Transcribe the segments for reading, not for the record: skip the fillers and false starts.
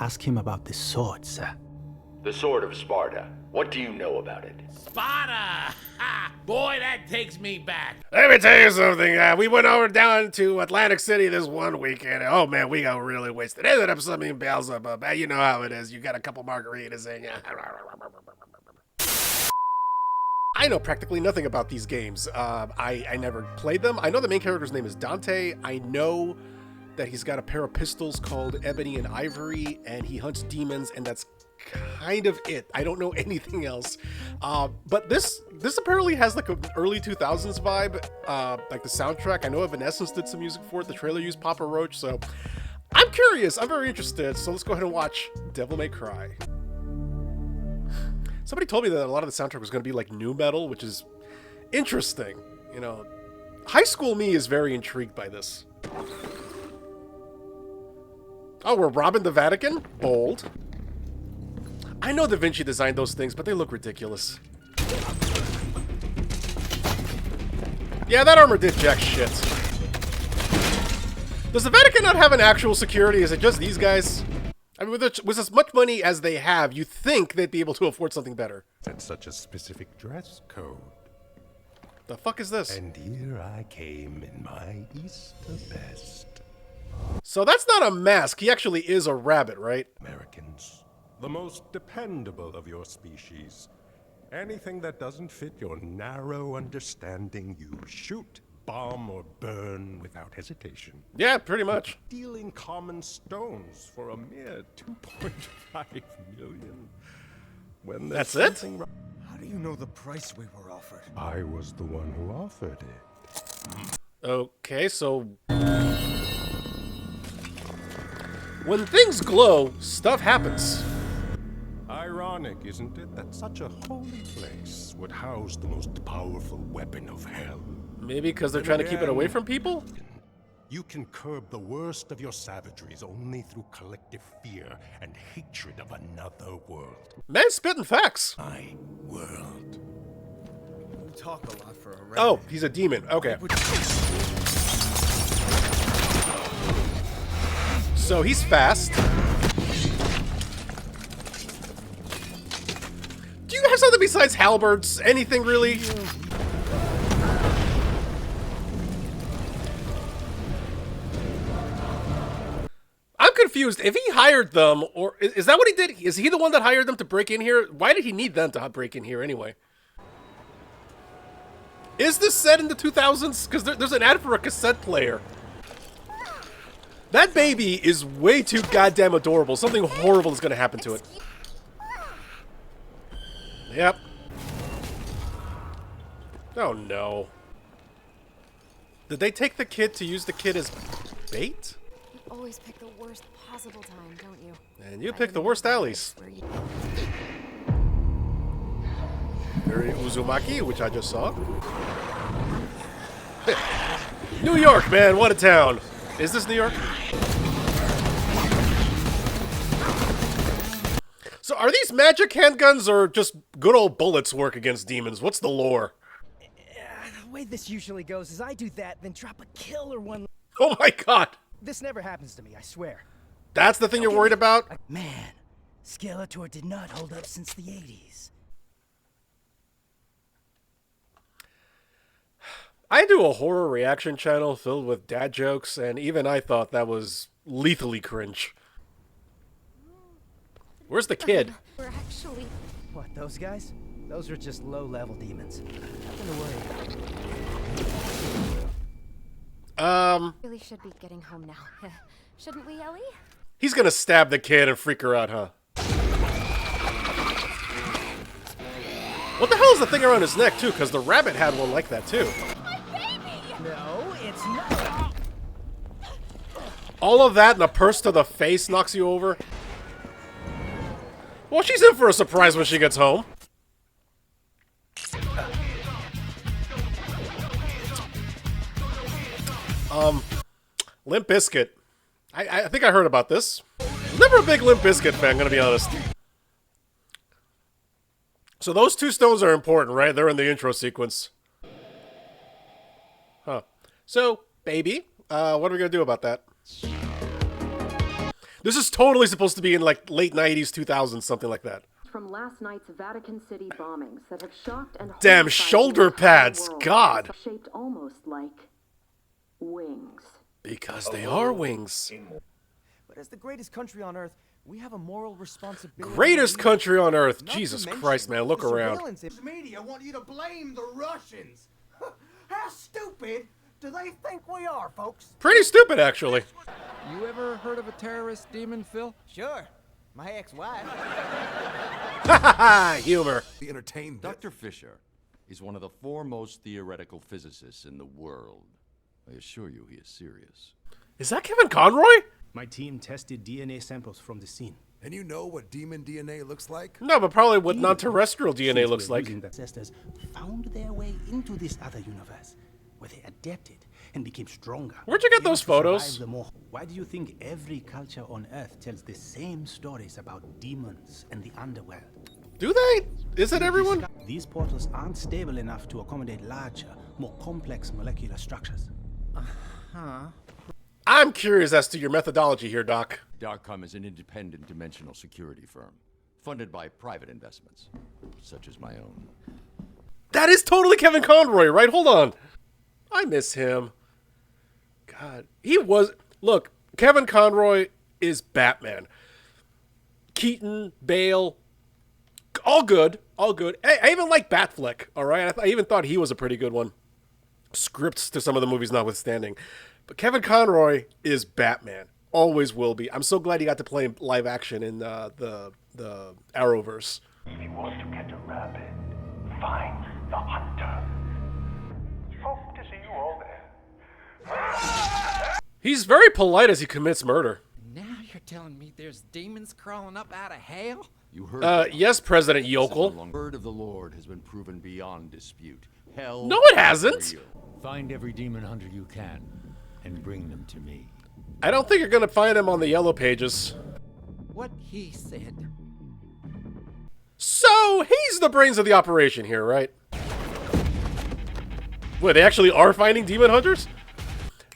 Ask him about the sword, sir. The Sword of Sparta. What do you know about it? Sparta! Ha! Boy, that takes me back. Let me tell you something. We went over down to Atlantic City this one weekend. Oh man, we got really wasted. Ended up summing Beelzebub. You know how it is. You got a couple margaritas in you. I know practically nothing about these games. I never played them. I know the main character's name is Dante. I know that he's got a pair of pistols called Ebony and Ivory, and he hunts demons, and that's kind of it. I don't know anything else. But this apparently has like an early 2000s vibe, like the soundtrack. I know Evanescence did some music for it. The trailer used Papa Roach, so I'm curious. I'm very interested. So let's go ahead and watch Devil May Cry. Somebody told me that a lot of the soundtrack was going to be like nu metal, which is interesting. You know, high school me is very intrigued by this. Oh, we're robbing the Vatican? Bold. I know Da Vinci designed those things, but they look ridiculous. Yeah, that armor did jack shit. Does the Vatican not have an actual security? Is it just these guys? I mean, with as much money as they have, you think they'd be able to afford something better. And such a specific dress code. The fuck is this? And here I came in my Easter best. So that's not a mask. He actually is a rabbit, right? Americans, the most dependable of your species. Anything that doesn't fit your narrow understanding, you shoot, bomb, or burn without hesitation. Yeah, pretty much. Dealing common stones for a mere 2.5 million. When that's it? How do you know the price we were offered? I was the one who offered it. Okay, so when things glow, stuff happens. Ironic, isn't it, that such a holy place would house the most powerful weapon of hell? Maybe because they're trying to keep it away from people? You can curb the worst of your savageries only through collective fear and hatred of another world. Man, spitting facts. My world. You talk a lot for a rabbit. Oh, he's a demon. Okay. So he's fast. Do you have something besides halberds? Anything really? I'm confused. If he hired them, or is that what he did? Is he the one that hired them to break in here? Why did he need them to break in here anyway? Is this set in the 2000s? Because there's an ad for a cassette player. That baby is way too goddamn adorable. Something horrible is going to happen to it. Yep. Oh no. Did they take the kid to use the kid as bait? You always pick the worst possible time, don't you? And you pick the worst alleys. Very Uzumaki, which I just saw. New York, man, what a town. Is this New York? So are these magic handguns or just good old bullets work against demons? What's the lore? The way this usually goes is I do that, then drop a kill or one. Oh my god! This never happens to me, I swear. That's the thing you're worried about? Man, Skeletor did not hold up since the 80s. I do a horror reaction channel filled with dad jokes, and even I thought that was lethally cringe. Where's the kid? We're actually... What, those guys? Those are just low-level demons. Nothing to worry about. Really should be getting home now. Shouldn't we, Ellie? He's gonna stab the kid and freak her out, huh? What the hell is the thing around his neck, too? Because the rabbit had one like that, too. No, it's not. All of that and a purse to the face knocks you over? Well, she's in for a surprise when she gets home. Limp Bizkit. I think I heard about this. Never a big Limp Bizkit fan, gonna be honest. So those two stones are important, right? They're in the intro sequence. Huh. So, baby, what are we gonna do about that? This is totally supposed to be in like late 90s, 2000s, something like that. From last night's Vatican City bombings that have shocked and Damn horrified shoulder the entire pads, world, God. shaped almost like wings. Because they are wings. But as the greatest country on Earth, we have a moral responsibility. Greatest country on earth. Not to Jesus mention Christ, man. Look the around. surveillance Media want you to blame the Russians. How stupid do they think we are, folks? Pretty stupid, actually. You ever heard of a terrorist demon, Phil? Sure. My ex-wife. Humor. Dr. Fisher is one of the foremost theoretical physicists in the world. I assure you he is serious. Is that Kevin Conroy? My team tested DNA samples from the scene. And you know what demon DNA looks like? No, but probably what non-terrestrial DNA looks like. The ancestors found their way into this other universe, where they adapted and became stronger. Where'd you get able those to photos? survive the more. Why do you think every culture on Earth tells the same stories about demons and the underworld? Do they? Is it everyone? These portals aren't stable enough to accommodate larger, more complex molecular structures. I'm curious as to your methodology here, Doc. Darkcom is an independent dimensional security firm, funded by private investments, such as my own. That is totally Kevin Conroy, right? Hold on. I miss him. God. He was... Look, Kevin Conroy is Batman. Keaton, Bale, all good. All good. I even like Batfleck, all right? I even thought he was a pretty good one. Scripts to some of the movies notwithstanding. But Kevin Conroy is Batman. Always will be. I'm so glad he got to play live action in the Arrowverse. If you want to catch a rabbit, find the hunter. Hope to see you all there. He's very polite as he commits murder. Now you're telling me there's demons crawling up out of hell? You heard yes, President Yokel. The word of the Lord has been proven beyond dispute. Hell. No, it hasn't. Find every demon hunter you can and bring them to me. I don't think you're gonna find him on the yellow pages. What he said. So he's the brains of the operation here, right? Wait, they actually are finding demon hunters?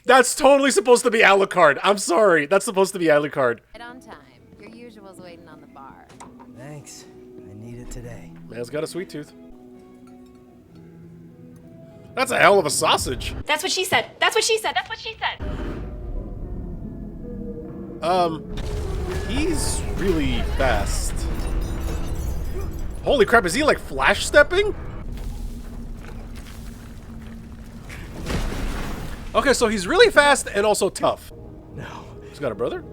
That's totally supposed to be Alucard. I'm sorry, that's supposed to be Alucard. Right on time. Your usual's waiting on the bar. Thanks. I need it today. Man's got a sweet tooth. That's a hell of a sausage. That's what she said. That's what she said. That's what she said. He's really fast. Holy crap, is he like flash stepping? Okay, so he's really fast and also tough. No. He's got a brother?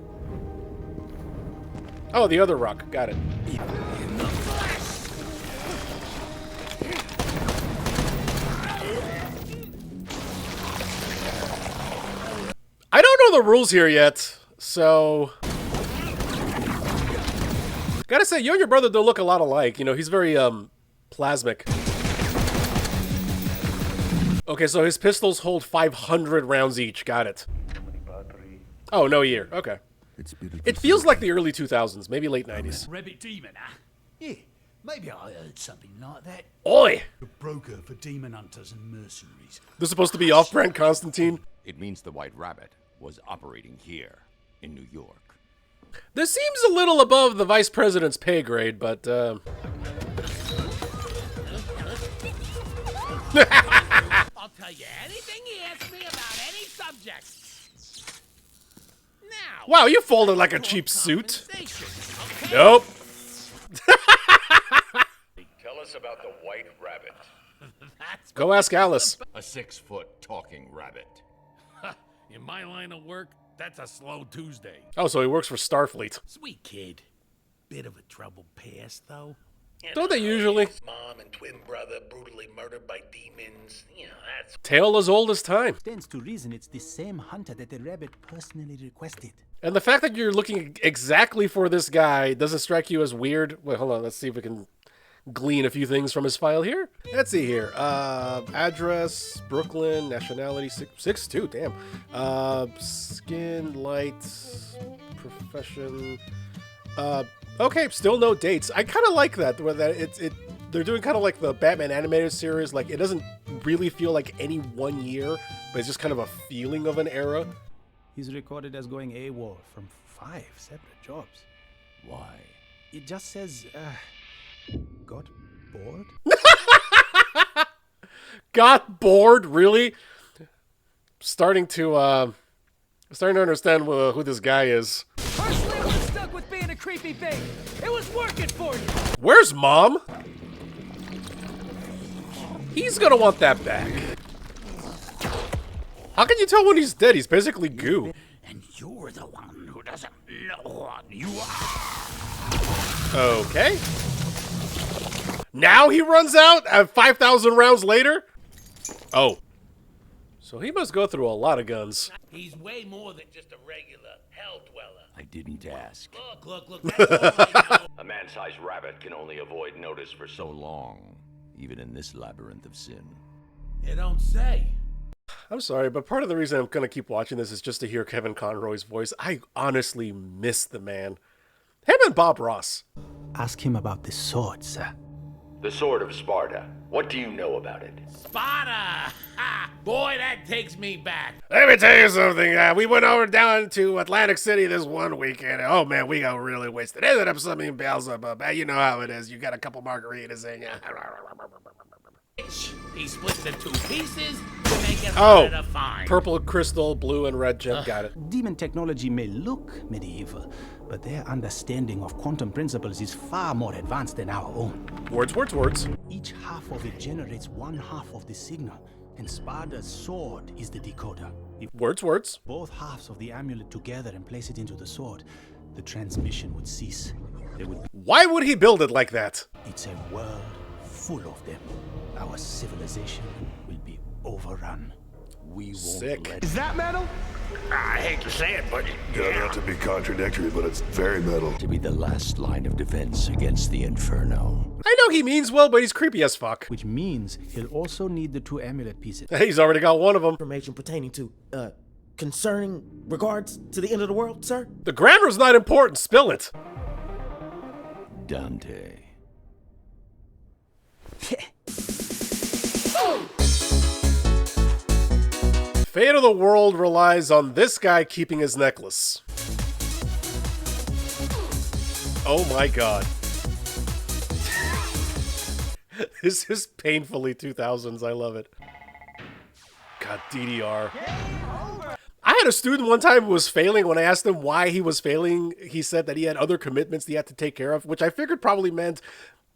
Oh, the other rock. Got it. I don't know the rules here yet, so... Gotta say, you and your brother don't look a lot alike. You know, he's very, plasmic. Okay, so his pistols hold 500 rounds each. Got it. Oh, no year. Okay. It feels like the early 2000s, maybe late 90s. Rabbit demon, huh? Yeah, maybe I heard something like that. Oi! A broker for demon hunters and mercenaries. This is supposed to be off-brand Constantine. It means the White Rabbit was operating here in New York. This seems a little above the vice president's pay grade, but, I'll tell you anything he asks me about any subject. Now. Wow, you folded like a cheap suit. Nope. Tell us about the White Rabbit. Go ask Alice. A 6-foot talking rabbit. In my line of work, that's a slow Tuesday. Oh, so he works for Starfleet. Sweet kid. Bit of a troubled past, though. Don't they usually? Mom and twin brother brutally murdered by demons. You know, that's... Tale as old as time. Stands to reason it's the same hunter that the rabbit personally requested. And the fact that you're looking exactly for this guy doesn't strike you as weird? Wait, hold on. Let's see if we can glean a few things from his file here. Let's see here. Address, Brooklyn, nationality, 6'2", damn. Skin, light, profession. Okay, still no dates. I kind of like that, where that they're doing kind of like the Batman animated series. Like, it doesn't really feel like any one year, but it's just kind of a feeling of an era. He's recorded as going AWOL from 5 separate jobs. Why? It just says, got bored? Got bored? Really? Starting to understand who this guy is. Personally, I was stuck with being a creepy babe. It was working for you. Where's Mom? He's gonna want that back. How can you tell when he's dead? He's basically goo. And you're the one who doesn't know what you are. Okay. Now he runs out at 5,000 rounds later? Oh. So he must go through a lot of guns. He's way more than just a regular hell dweller. I didn't ask. Look, that's all I know. A man-sized rabbit can only avoid notice for so long, even in this labyrinth of sin. You don't say. I'm sorry, but part of the reason I'm going to keep watching this is just to hear Kevin Conroy's voice. I honestly miss the man. Him and Bob Ross. Ask him about the sword, sir. The Sword of Sparta. What do you know about it? Sparta! Ha! Boy, that takes me back. Let me tell you something. We went over down to Atlantic City this one weekend. Oh, man, we got really wasted. Ended up something Beelzebub. You know how it is. You got a couple margaritas in you. He splits the 2 pieces to make it harder to find. Purple crystal, blue and red gem. Got it. Demon technology may look medieval, but their understanding of quantum principles is far more advanced than our own. Words. Each half of it generates one half of the signal, and Sparta's sword is the decoder. If Words. both halves of the amulet together and place it into the sword, the transmission would cease. Why would he build it like that? It's a world full of them. Our civilization will be overrun. We won't let... Is that metal? I hate to say it, but Not to be contradictory, but it's very metal. To be the last line of defense against the Inferno. I know he means well, but he's creepy as fuck. Which means he'll also need the 2 amulet pieces. He's already got one of them. Information pertaining to, concerning regards to the end of the world, sir? The grammar's not important. Spill it. Dante. Fate of the world relies on this guy keeping his necklace. Oh my god. This is painfully 2000s. I love it. God, DDR. I had a student one time who was failing. When I asked him why he was failing, he said that he had other commitments he had to take care of, which I figured probably meant,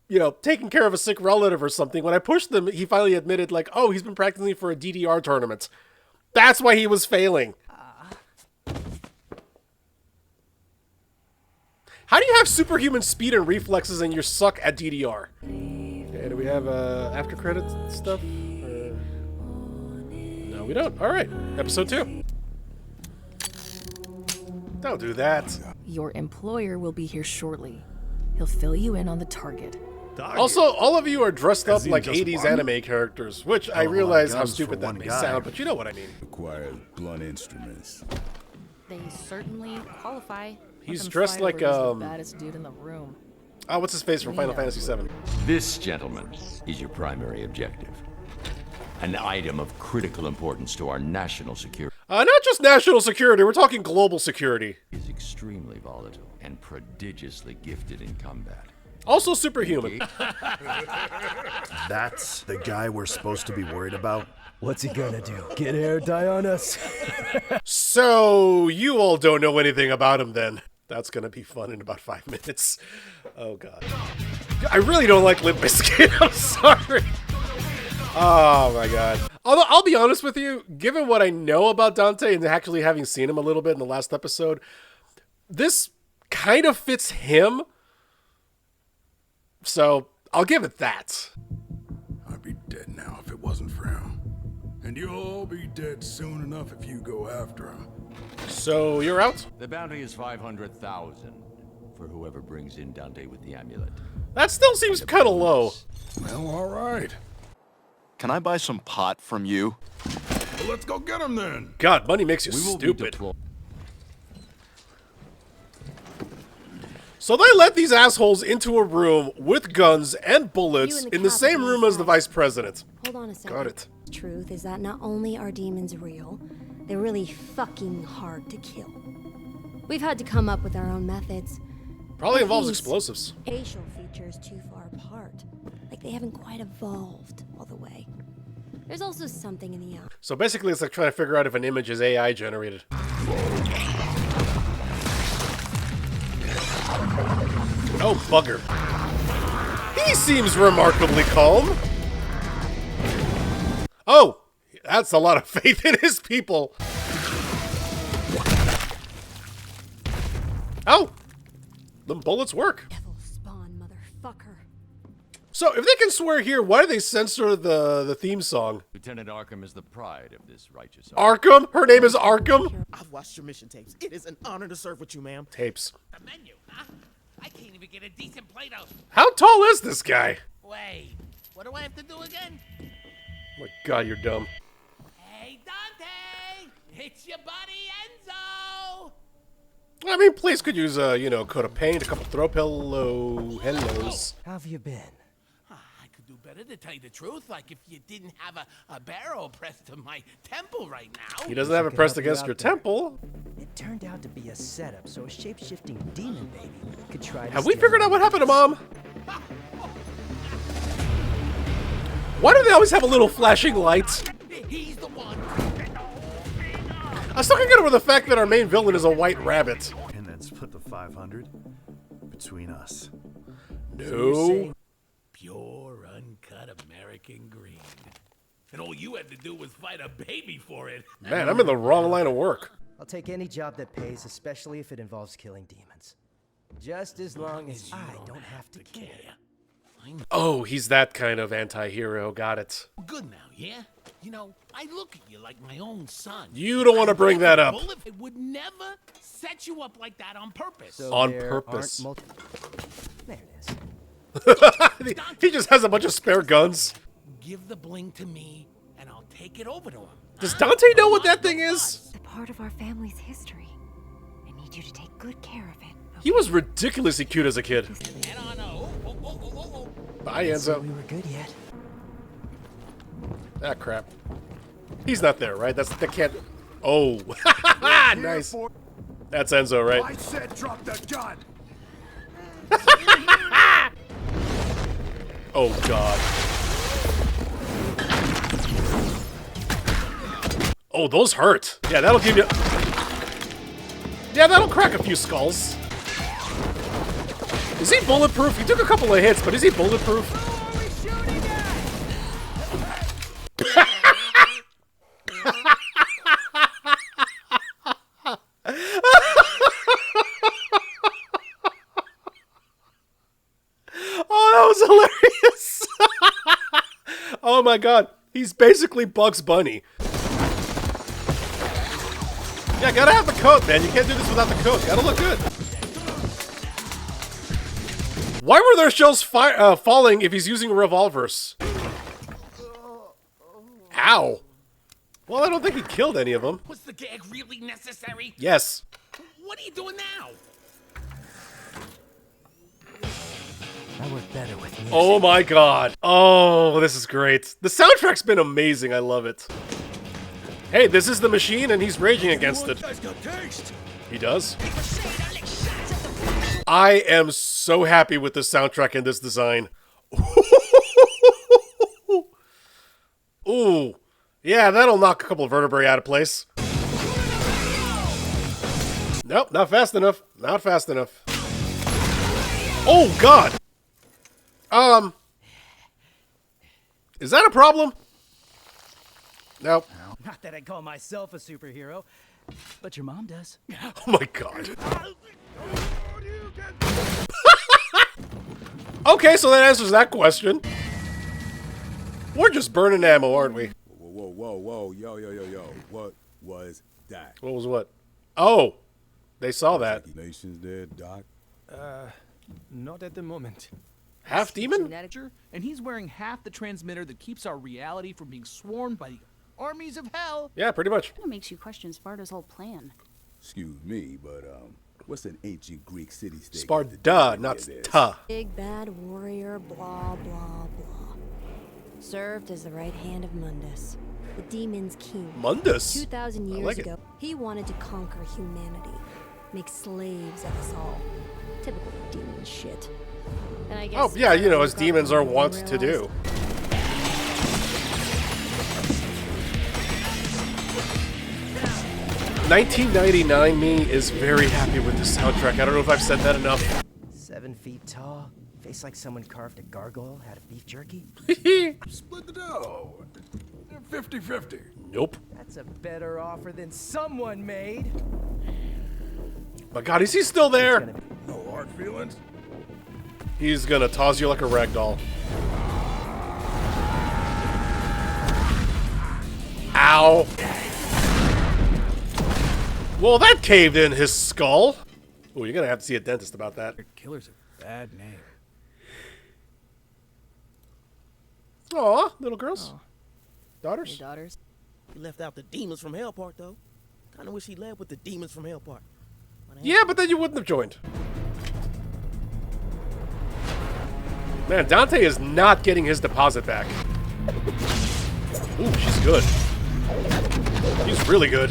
you know, taking care of a sick relative or something. When I pushed him, he finally admitted, like, oh, he's been practicing for a DDR tournament. That's why he was failing. How do you have superhuman speed and reflexes and you suck at DDR? Okay, do we have after credits stuff? No, we don't. All right, episode 2. Don't do that. Your employer will be here shortly. He'll fill you in on the target. Also, all of you are dressed up like 80s anime characters, which I realize how stupid that may sound, but you know what I mean. Requires blunt instruments. They certainly qualify. He's dressed like the baddest dude in the room. Oh, what's his face from Final Fantasy VII? This, gentlemen, is your primary objective. An item of critical importance to our national security. Not just national security, we're talking global security. Is extremely volatile and prodigiously gifted in combat. Also superhuman. That's the guy we're supposed to be worried about? What's he gonna do? Get air die on us? So, you all don't know anything about him then. That's gonna be fun in about 5 minutes. Oh god. I really don't like Limp Bizkit, I'm sorry. Oh my god. Although, I'll be honest with you, given what I know about Dante and actually having seen him a little bit in the last episode, this kind of fits him. So, I'll give it that. I'd be dead now if it wasn't for him. And you'll all be dead soon enough if you go after him. So, you're out? The bounty is 500,000 for whoever brings in Dante with the amulet. That still seems kind of low. Well, all right. Can I buy some pot from you? Well, let's go get him then. God, money makes you stupid. So they let these assholes into a room with guns and bullets in the same room as the vice president. Hold on a second. Got it. Truth is that not only are demons real, They're really fucking hard to kill. We've had to come up with our own methods. Probably involves These explosives. Facial features too far apart. Like they haven't quite evolved all the way. There's also something in the eye. So basically, it's like trying to figure out if an image is AI generated. Oh, bugger. He seems remarkably calm. Oh, that's a lot of faith in his people. Oh, the bullets work. Devil spawn, motherfucker. So if they can swear here, why do they censor the theme song? Lieutenant Arkham is the pride of this righteous Arkham? Her name is Arkham? I've watched your mission tapes. It is an honor to serve with you, ma'am. Tapes. The menu, huh? I can't even get a decent plate of. How tall is this guy? Wait, what do I have to do again? Oh my God, you're dumb. Hey, Dante! It's your buddy Enzo! I mean, place could use a, coat of paint, a couple throw hellos. How have you been? I could do better, to tell you the truth. Like if you didn't have a barrel pressed to my temple right now. He doesn't have it pressed against your temple. It turned out to be a setup, so a shape-shifting demon baby could try to Have we steal figured out what my happened to Mom? Why do they always have a little flashing lights? He's the one. I still can't get over the fact that our main villain is a white rabbit. And then split the 500 between us. No. Pure, uncut American green. And all you had to do was fight a baby for it. Man, I'm in the wrong line of work. I'll take any job that pays, especially if it involves killing demons. Just as long as I don't have to care. Oh, he's that kind of anti-hero. Got it. Good now, yeah? You know, I look at you like my own son. You don't want to bring that up. I would never set you up like that on purpose. So On there purpose. aren't there it is. He just has a bunch of spare guns. Give the bling to me, and I'll take it over to him. Does Dante know what that thing is? It's a part of our family's history. I need you to take good care of it. He was ridiculously cute as a kid. And on Bye, Enzo. We were good yet. Ah, crap. He's not there, right? That can't. Oh, nice. That's Enzo, right? I said drop the gun. Oh God. Oh, those hurt. Yeah, that'll give you. Yeah, that'll crack a few skulls. Is he bulletproof? He took a couple of hits, but is he bulletproof? Oh, that was hilarious. Oh my God. He's basically Bugs Bunny. Yeah, gotta have the coat, man. You can't do this without the coat. Gotta look good. Why were there shells falling if he's using revolvers? Ow. Well, I don't think he killed any of them. Was the gag really necessary? Yes. What are you doing now? I work better with music. Oh my God. Oh, this is great. The soundtrack's been amazing. I love it. Hey, this is the machine and he's raging against it. He does? I am so happy with the soundtrack and this design. Ooh. Yeah, that'll knock a couple of vertebrae out of place. Nope, not fast enough. Not fast enough. Oh, God. Is that a problem? Nope. Not that I call myself a superhero, but your mom does. Oh my God. Okay, so that answers that question. We're just burning ammo, aren't we? Whoa, yo. What was that? What was what? Oh, they saw that. Nations there, Doc? Not at the moment. Half demon? And he's wearing half the transmitter that keeps our reality from being swarmed by the armies of hell. Yeah, pretty much. That makes you question Sparta's whole plan. Excuse me, but what's an ancient Greek city-state? Sparta, not ta. Big bad warrior, blah, blah, blah. Served as the right hand of Mundus. the demon's king. Mundus? 2,000 years like it. ago, he wanted to conquer humanity, make slaves of us all. Typical demon shit. And I guess Oh, yeah, you know, as woke up demons are and wont to do. realized- 1999 me is very happy with this soundtrack. I don't know if I've said that enough. 7 feet tall, face like someone carved a gargoyle out of beef jerky. Split the dough. 50-50. Nope. That's a better offer than someone made. My God, is he still there? No hard feelings. He's gonna toss you like a rag doll. Ow. Well, that caved in his skull. Oh, you're gonna have to see a dentist about that. Killer's a bad name. Aw, little girls. Daughters? Hey, daughters. He left out the demons from Hell Park, though. Kinda wish he led with the demons from Hell Park. Yeah, but then you wouldn't have joined. Man, Dante is not getting his deposit back. Ooh, she's good. She's really good.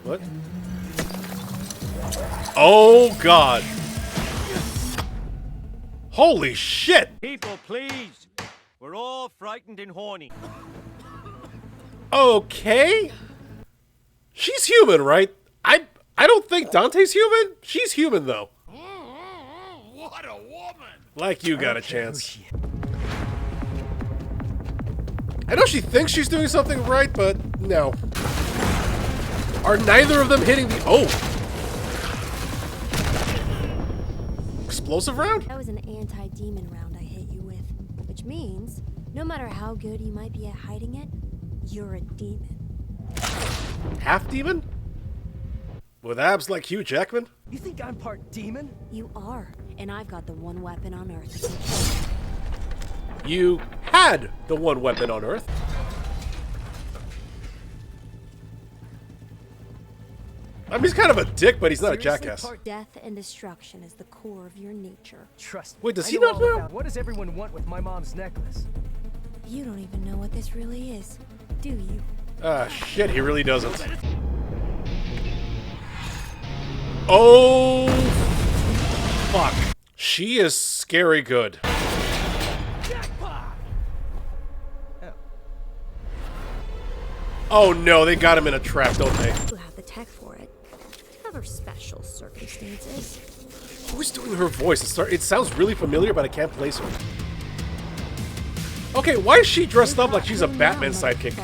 What? Oh, God. Holy shit! People, please. We're all frightened and horny. Okay. She's human, right? I don't think Dante's human. She's human, though. What a woman! Like you got a chance. I know she thinks she's doing something right, but no. Are neither of them hitting the... Oh! Explosive round? That was an anti-demon round I hit you with, which means no matter how good you might be at hiding it, you're a demon. Half demon? With abs like Hugh Jackman? You think I'm part demon? You are, and I've got the one weapon on Earth. You had the one weapon on Earth. I mean, he's kind of a dick, but he's not a jackass. Death and destruction is the core of your nature. Trust me. Wait, does I he know not all know? about- What does everyone want with my mom's necklace? You don't even know what this really is, do you? Ah, shit, he really doesn't. Oh, fuck. She is scary good. Oh no, they got him in a trap, don't they? You have the tech for it. Cover special circumstances. Who's doing her voice? It sounds really familiar, but I can't place her. Okay, why is she dressed up like she's a Batman sidekick?